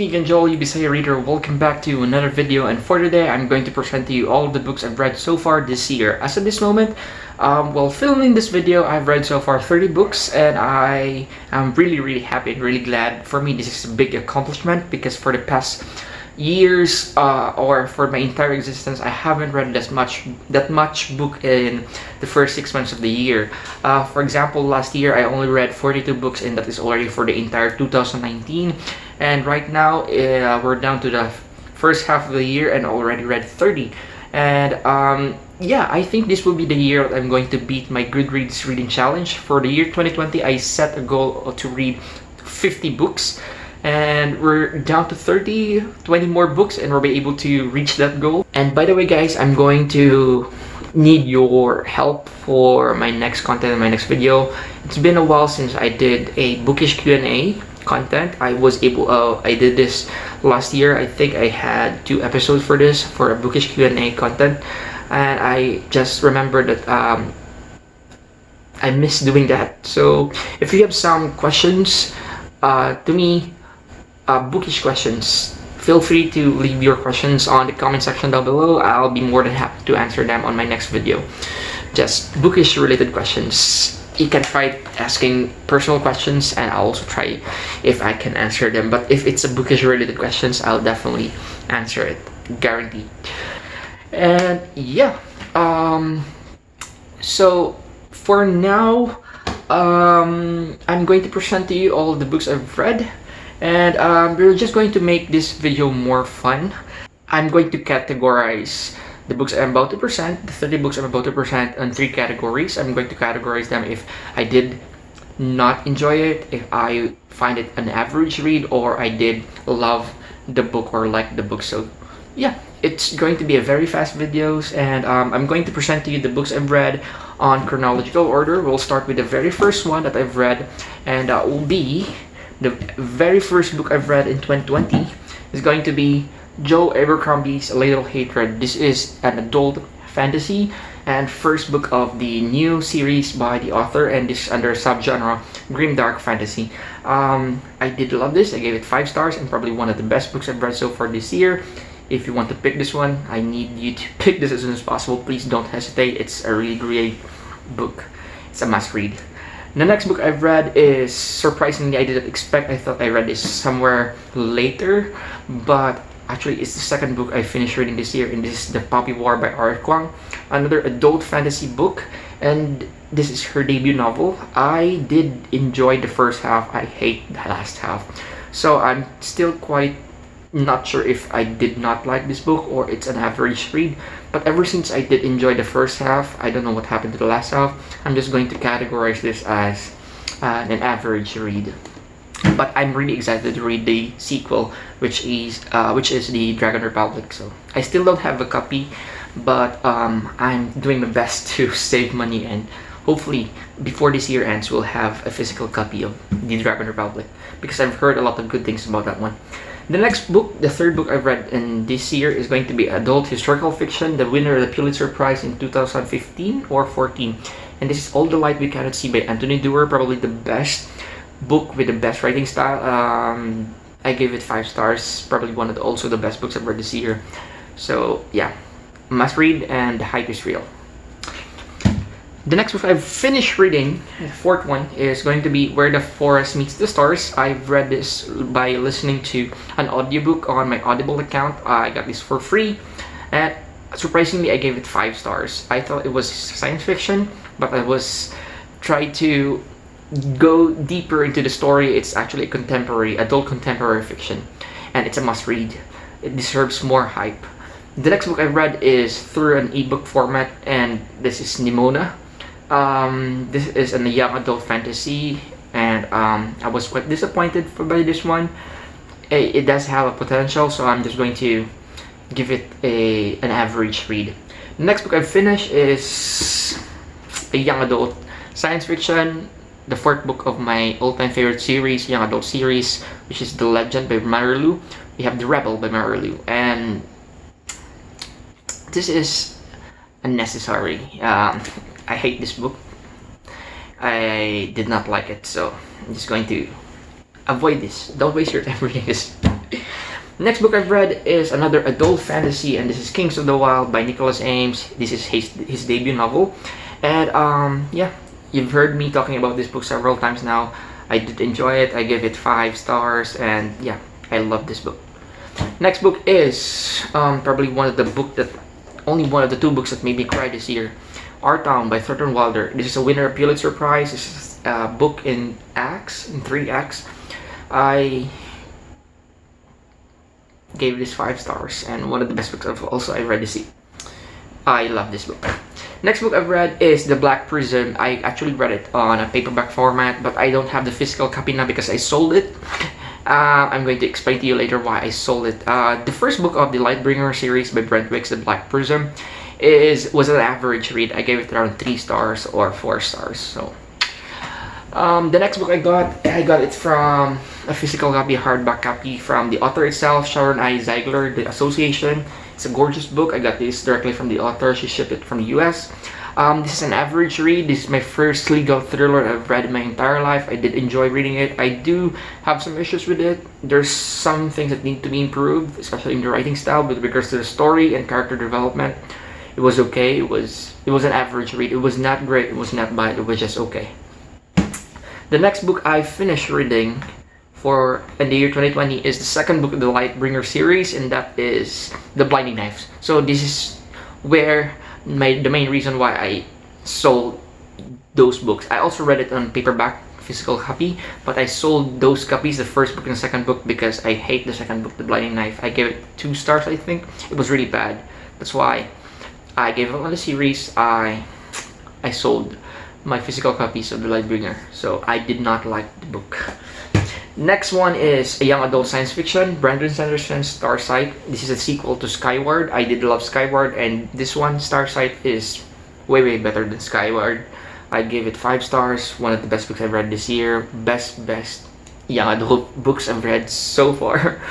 me again, Joel, you Bisaya reader. Welcome back to another video, and for today I'm going to present to you all of the books I've read so far this year. As of this moment, while filming this video, I've read so far 30 books, and I am really happy and really glad. For me, this is a big accomplishment because for the past years or for my entire existence, I haven't read that much book in the first 6 months of the year. For example, last year I only read 42 books, and that is already for the entire 2019. And right now we're down to the first half of the year and already read 30. And yeah, I think this will be the year that I'm going to beat my Goodreads reading challenge. For the year 2020, I set a goal to read 50 books. And we're down to 20 more books, and we'll be able to reach that goal. And by the way, guys, I'm going to need your help for my next content, my next video. It's been a while since I did a bookish Q&A content. I did this last year. I think I had 2 episodes for this, for a bookish Q&A content, and I just remember that I miss doing that. So if you have some questions to me, bookish questions, feel free to leave your questions on the comment section down below. I'll be more than happy to answer them on my next video. Just bookish related questions. You can try asking personal questions, and I'll also try if I can answer them. But if it's a bookish related questions, I'll definitely answer it, guaranteed. And yeah, so for now, I'm going to present to you all the books I've read. And we're just going to make this video more fun. I'm going to categorize the books I'm about to present, the 30 books I'm about to present, in 3 categories. I'm going to categorize them if I did not enjoy it, if I find it an average read, or I did love the book or like the book. So yeah, it's going to be a very fast videos, and I'm going to present to you the books I've read on chronological order. We'll start with the very first one that I've read, and that will be the very first book I've read in 2020 is going to be Joe Abercrombie's A Little Hatred. This is an adult fantasy and first book of the new series by the author, and this is under subgenre grimdark fantasy. I did love this. I gave it 5 stars, and probably one of the best books I've read so far this year. If you want to pick this one, I need you to pick this as soon as possible. Please don't hesitate. It's a really great book. It's a must read. The next book I've read is, surprisingly, I didn't expect. I thought I read this somewhere later, but actually it's the second book I finished reading this year, and this is The Poppy War by R. Kwang, another adult fantasy book, and this is her debut novel. I did enjoy the first half. I hate the last half, so I'm still quite not sure if I did not like this book or it's an average read. But ever since I did enjoy the first half, I don't know what happened to the last half. I'm just going to categorize this as an average read. But I'm really excited to read the sequel, which is the Dragon Republic. So I still don't have a copy, but I'm doing my best to save money, and hopefully before this year ends we'll have a physical copy of the Dragon Republic, because I've heard a lot of good things about that one. The next book, the third book I've read in this year, is going to be adult historical fiction, the winner of the Pulitzer Prize in 2015 or 14. And this is All the Light We Cannot See by Anthony Doerr, probably the best book with the best writing style. I gave it 5 stars, probably one of also the best books I've read this year. So yeah, must read, and the hype is real. The next book I've finished reading, the fourth one, is going to be Where the Forest Meets the Stars. I've read this by listening to an audiobook on my Audible account. I got this for free, and surprisingly I gave it 5 stars. I thought it was science fiction, but I was trying to go deeper into the story. It's actually a adult contemporary fiction, and it's a must read. It deserves more hype. The next book I've read is through an ebook format, and this is Nimona. This is a young adult fantasy, and I was quite disappointed by this one. It does have a potential, so I'm just going to give it an average read. The next book I've finished is a young adult science fiction, the 4th book of my all-time favorite series, young adult series, which is The Legend by Marilu. We have The Rebel by Marilu, and this is unnecessary. I hate this book. I did not like it, so I'm just going to avoid this. Don't waste your time reading this. Next book I've read is another adult fantasy, and this is Kings of the Wild by Nicholas Ames. This is his debut novel, and yeah, you've heard me talking about this book several times now. I did enjoy it. I give it 5 stars, and yeah, I love this book. Next book is probably only one of the 2 books that made me cry this year. Our Town by Thornton Wilder. This is a winner of Pulitzer Prize. This is a book in 3 acts. I gave this 5 stars, and one of the best books I read this year. I love this book. Next book I've read is The Black Prism. I actually read it on a paperback format, but I don't have the physical copy now because I sold it. I'm going to explain to you later why I sold it. The first book of the Lightbringer series by Brent Wicks, The Black Prism, was an average read. I gave it around 3 stars or 4 stars. So the next book I got it from a physical copy, hardback copy from the author itself, Sharon I. Ziegler, The Association. It's a gorgeous book. I got this directly from the author. She shipped it from the US. This is an average read. This is my first legal thriller I've read in my entire life. I did enjoy reading it. I do have some issues with it. There's some things that need to be improved, especially in the writing style with regards to the story and character development. It was okay. It was an average read. It was not great. It was not bad. It was just okay. The next book I finished reading in the year 2020 is the second book of the Lightbringer series, and that is The Blinding Knives. So this is where the main reason why I sold those books. I also read it on paperback physical copy, but I sold those copies, the first book and the second book, because I hate the second book, The Blinding Knife. I gave it 2 stars, I think. It was really bad. That's why I gave up on the series. I sold my physical copies of The Lightbringer, so I did not like the book. Next one is a young adult science fiction, Brandon Sanderson's Starsight. This is a sequel to Skyward. I did love Skyward, and this one, Starsight, is way better than Skyward. I gave it 5 stars. One of the best books I've read this year. Best young adult books I've read so far.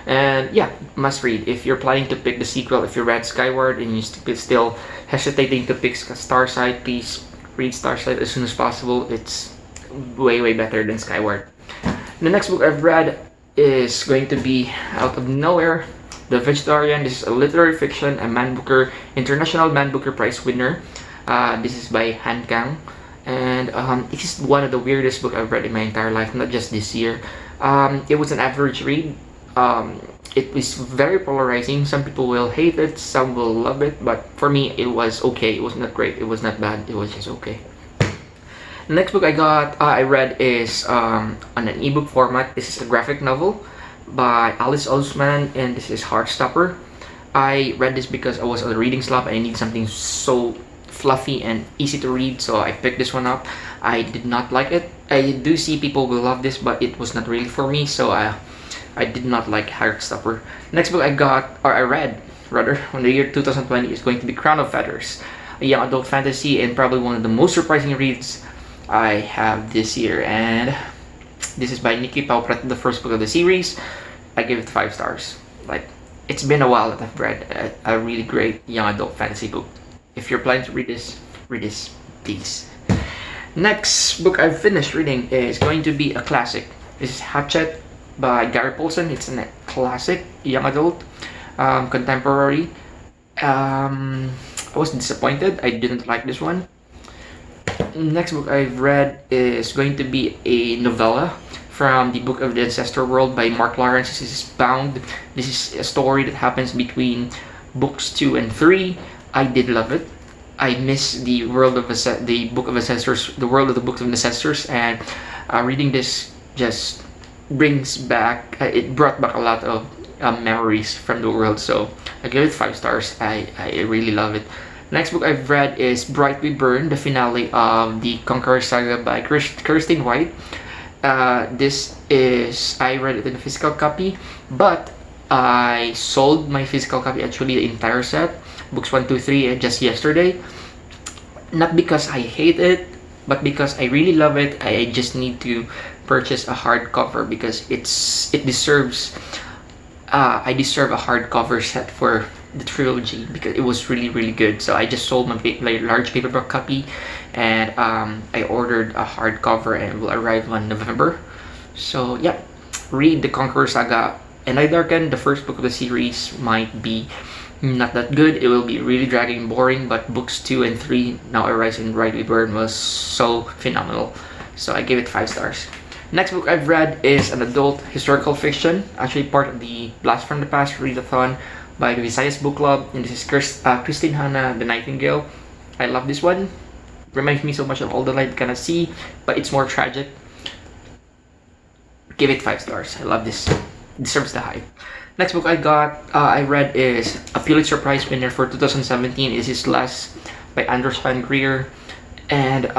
And yeah, must read. If you're planning to pick the sequel, if you read Skyward and you're still hesitating to pick Starsight, please read Starsight as soon as possible. It's way better than Skyward. The next book I've read is going to be out of nowhere, The Vegetarian. This is a literary fiction, a International Man Booker Prize winner. This is by Han Kang, and it is one of the weirdest books I've read in my entire life, not just this year. It was an average read. It was very polarizing. Some people will hate it, some will love it, but for me it was okay. It was not great, it was not bad, it was just okay. The next book I read is on an ebook format. This is a graphic novel by Alice Oseman, and this is Heartstopper. I read this because I was on a reading slump and I need something so fluffy and easy to read, so I picked this one up. I did not like it. I do see people will love this, but it was not really for me, so I did not like Heartstopper. Next book I read in the year 2020 is going to be Crown of Feathers, a young adult fantasy, and probably one of the most surprising reads I have this year. And this is by Nikki Pauprat, the first book of the series. I give it 5 stars. Like, it's been a while that I've read a really great young adult fantasy book. If you're planning to read this, please. Next book I've finished reading is going to be a classic. This is Hatchet by Gary Paulson. It's a classic, young adult, contemporary. I was disappointed. I didn't like this one. Next book I've read is going to be a novella from the Book of the Ancestor World by Mark Lawrence. This is Bound. This is a story that happens between books 2 and 3. I did love it. I miss the world of the Book of Ancestors, the world of the Books of Ancestors, and reading this just brought back a lot of memories from the world. So I give it 5 stars. I really love it. Next book I've read is Bright We Burn, the finale of the Conqueror Saga by Kirsten White. I read it in a physical copy, but I sold my physical copy, actually the entire set, books 1, 2, 3, just yesterday. Not because I hate it, but because I really love it. I just need to purchase a hardcover because it deserves. I deserve a hardcover set for the trilogy because it was really good. So I just sold my large paperback copy, and I ordered a hardcover and it will arrive on November. So yeah, read the Conqueror Saga and I Darken, the first book of the series, might be not that good. It will be really dragging and boring, but books 2 and 3, Now I Rise and Rightly Burn, was so phenomenal. So I gave it 5 stars. Next book I've read is an adult historical fiction, actually part of the Blast from the Past readathon by the Visaya's book club, and this is Christine Hanna, The Nightingale. I love this one. Reminds me so much of All the Light Gonna See, but it's more tragic. Give it 5 stars. I love this. Deserves the hype. Next book I read is a Pulitzer Prize winner for 2017. Is His Last by Anders Van Greer. And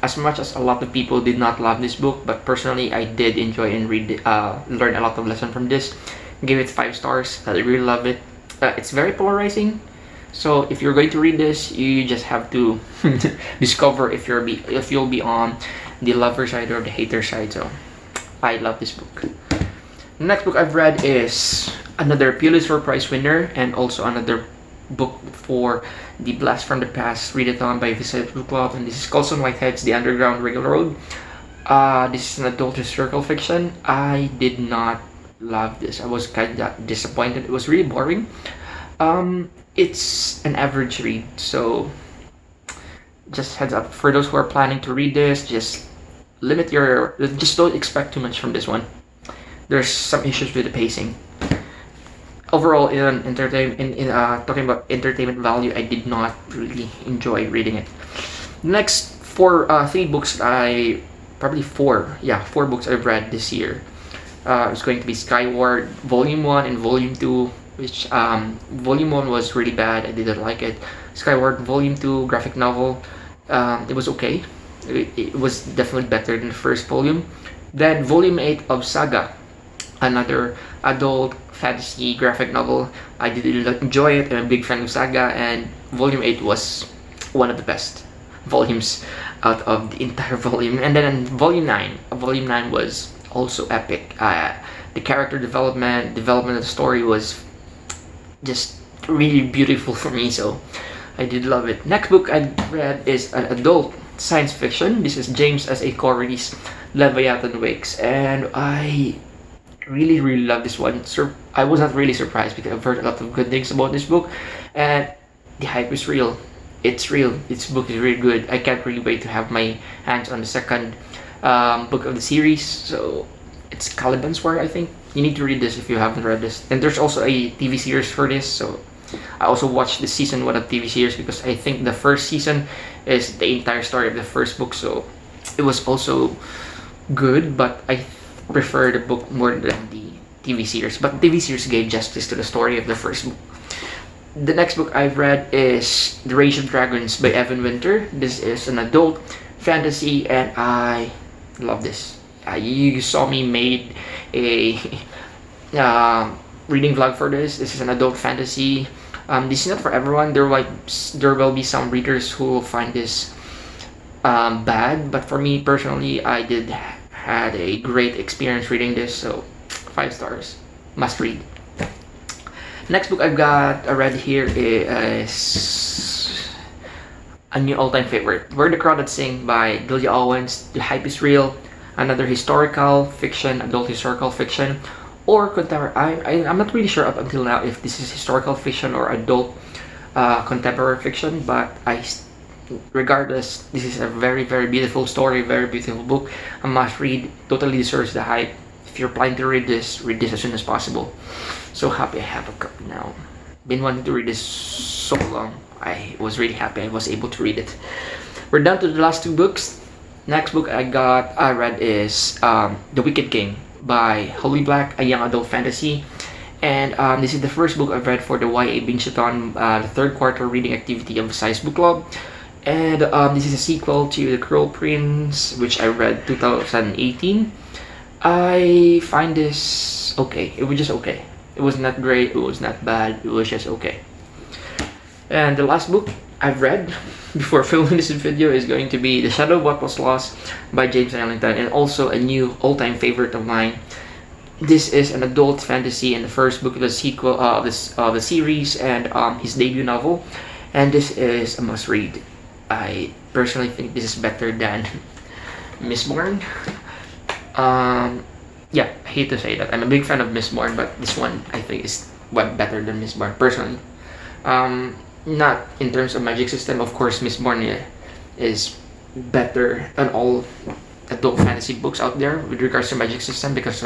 as much as a lot of people did not love this book, but personally I did enjoy and learn a lot of lessons from this. Give it 5 stars. I really love it. It's very polarizing. So if you're going to read this, you just have to discover if you'll be on the lover side or the hater side. So I love this book. The next book I've read is another Pulitzer Prize winner and also another book for the Blast from the Past readathon by Visaya's book club, and this is Colson Whitehead's The Underground Railroad. This is an adult historical fiction. I did not love this. I was kind of disappointed. It was really boring. It's an average read, so just heads up for those who are planning to read this. Just don't expect too much from this one. There's some issues with the pacing. Overall, talking about entertainment value, I did not really enjoy reading it. Next, three books four books I've read this year. It's going to be Skyward Volume 1 and Volume 2, which Volume 1 was really bad. I didn't like it. Skyward Volume 2 graphic novel, it was okay. It was definitely better than the first volume. Then Volume 8 of Saga, another adult fantasy graphic novel. I did enjoy it. I'm a big fan of Saga, and Volume 8 was one of the best volumes out of the entire volume. And then Volume 9 was also epic. The character development of the story was just really beautiful for me, so I did love it. Next book I read is an adult science fiction. This is James S. A. Corey's Leviathan Wakes, and I really love this one. I was not really surprised because I've heard a lot of good things about this book, and the hype is real. It's real. This book is really good. I can't really wait to have my hands on the second book of the series. So it's Caliban's War, I think. You need to read this if you haven't read this. And there's also a TV series for this, so I also watched the season 1 of TV series because I think the first season is the entire story of the first book, so it was also good, but I prefer the book more than the TV series. But the TV series gave justice to the story of the first book. The next book I've read is The Rage of Dragons by Evan Winter. This is an adult fantasy, and I love this. You saw me made a reading vlog for this. This is an adult fantasy. This is not for everyone. There will be some readers who will find this bad, but for me personally, I had a great experience reading this, so 5 stars. Must read. Next book I read here is a new all-time favorite, Where the Crawdads Sing by Delia Owens. The hype is real. Another historical fiction, adult historical fiction, or contemporary. I'm not really sure up until now if this is historical fiction or adult contemporary fiction, but regardless, this is a very beautiful story, very beautiful book. A must read. Totally deserves the hype. If you're planning to read this as soon as possible. So happy I have a copy now. Been wanting to read this so long. I was really happy I was able to read it. We're down to the last 2 books. Next book I read is The Wicked King by Holly Black, a young adult fantasy. And this is the first book I've read for the YA Binge-a-thon, the 3rd quarter reading activity of Visaya's book club. And this is a sequel to The Cruel Prince, which I read 2018. I find this okay. It was just okay. It was not great, it was not bad, it was just okay. And the last book I've read before filming this video is going to be The Shadow of What Was Lost by James Arlington, and also a new all-time favorite of mine. This is an adult fantasy and the first book of the sequel of the series, and his debut novel, and this is a must-read. I personally think this is better than Mistborn. yeah, I hate to say that. I'm a big fan of Miss Bourne, but this one I think is better than Miss Bourne personally. Not in terms of magic system, of course. Miss Bourne is better than all adult fantasy books out there with regards to magic system because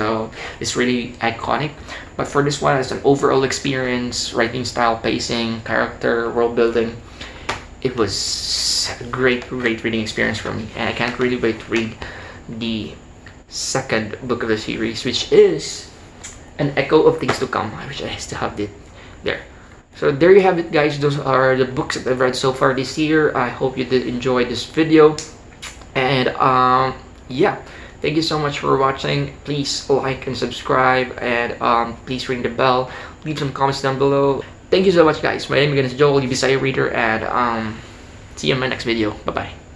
it's really iconic. But for this one, as an overall experience, writing style, pacing, character, world building, it was a great reading experience for me, and I can't really wait to read the second book of the series, which is An Echo of Things to Come, which I still have it there. So there you have it, guys. Those are the books that I've read so far this year. I hope you did enjoy this video, and yeah, thank you so much for watching. Please like and subscribe, and please ring the bell. Leave some comments down below. Thank you so much, guys. My name is Joel, the Bisaya reader, and see you in my next video. Bye bye.